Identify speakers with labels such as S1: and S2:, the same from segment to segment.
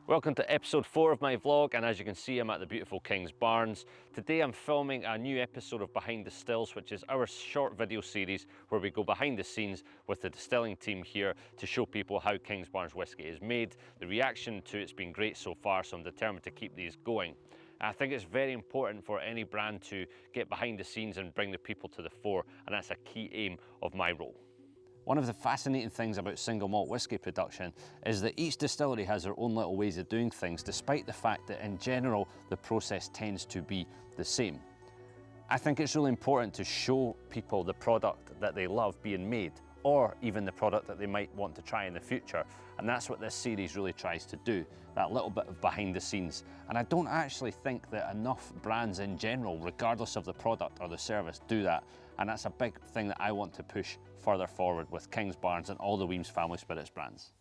S1: Welcome to episode 4 of my vlog, and as you can see, I'm at the beautiful King's Barns. Today I'm filming a new episode of Behind the Stills, which is our short video series where we go behind the scenes with the distilling team here to show people how King's Barns whiskey is made. The reaction to it's been great so far, so I'm determined to keep these going. I think it's very important for any brand to get behind the scenes and bring the people to the fore, and that's a key aim of my role. One of the fascinating things about single malt whisky production is that each distillery has their own little ways of doing things, despite the fact that in general the process tends to be the same. I think it's really important to show people the product that they love being made, or even the product that they might want to try in the future. And that's what this series really tries to do, that little bit of behind the scenes. And I don't actually think that enough brands in general, regardless of the product or the service, do that. And that's a big thing that I want to push further forward with King's Barns and all the Wemyss Family Spirits brands.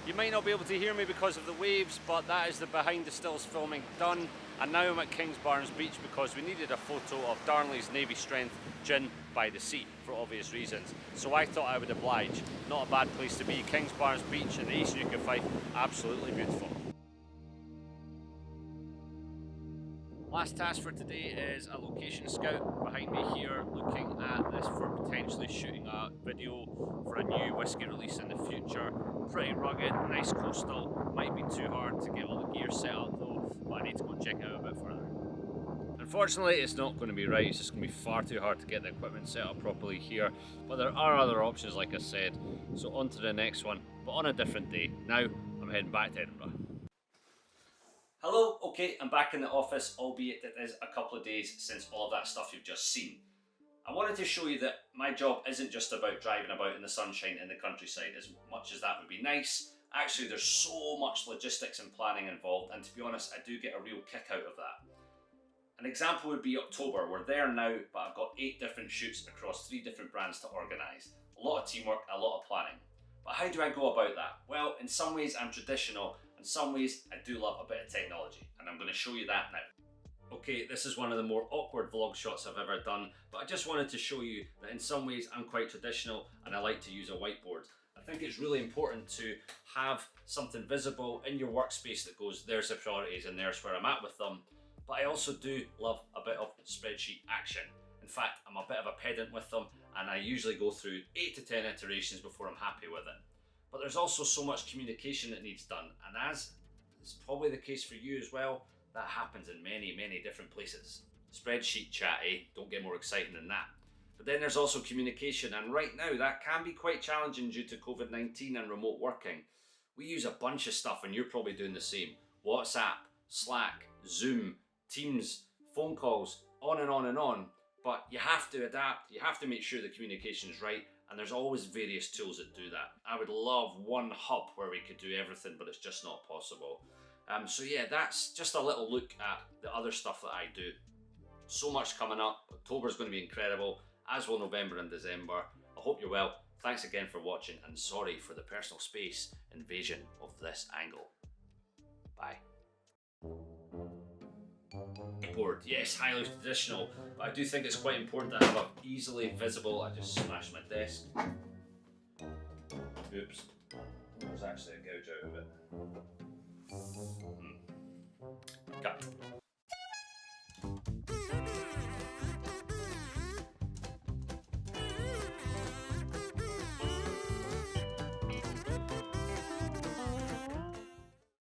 S1: You might not be able to hear me because of the waves, but that is the Behind the Stills filming done. And now I'm at King's Barns Beach because we needed a photo of Darnley's Navy Strength gin by the sea for obvious reasons. So I thought I would oblige. Not a bad place to be. King's Barns Beach in the East Neuk of Fife, absolutely beautiful. Last task for today is a location scout behind me here, looking at this for potentially shooting a video for a new whisky release in the future. Pretty rugged, nice coastal, might be too hard to get all the gear set up though, but I need to go check it out a bit further. Unfortunately, it's not going to be right, it's just going to be far too hard to get the equipment set up properly here, but there are other options like I said, so on to the next one, but on a different day. Now, I'm heading back to Edinburgh. Hello, okay, I'm back in the office, albeit it is a couple of days since all of that stuff you've just seen. I wanted to show you that my job isn't just about driving about in the sunshine in the countryside, as much as that would be nice. Actually, there's so much logistics and planning involved, and to be honest, I do get a real kick out of that. An example would be October. We're there now, but I've got 8 different shoots across 3 different brands to organise. A lot of teamwork, a lot of planning. But how do I go about that? Well, in some ways I'm traditional, in some ways I do love a bit of technology, and I'm going to show you that now. Okay, this is one of the more awkward vlog shots I've ever done, but I just wanted to show you that in some ways I'm quite traditional and I like to use a whiteboard. I think it's really important to have something visible in your workspace that goes, there's the priorities and there's where I'm at with them. But I also do love a bit of spreadsheet action. In fact, I'm a bit of a pedant with them, and I usually go through 8 to 10 iterations before I'm happy with it. But there's also so much communication that needs done, and as is probably the case for you as well, that happens in many, many different places. Spreadsheet chat, eh? Don't get more exciting than that. But then there's also communication, and right now that can be quite challenging due to COVID-19 and remote working. We use a bunch of stuff, and you're probably doing the same. WhatsApp, Slack, Zoom, Teams, phone calls, on and on and on. But you have to adapt, you have to make sure the communication is right, and there's always various tools that do that. I would love one hub where we could do everything, but it's just not possible. So yeah, that's just a little look at the other stuff that I do. So much coming up. October's going to be incredible, as will November and December. I hope you're well. Thanks again for watching, and sorry for the personal space invasion of this angle. Bye. Board, yes, highly traditional, but I do think it's quite important to have a easily visible. I just smashed my desk. Oops, there's actually a gouge out of it.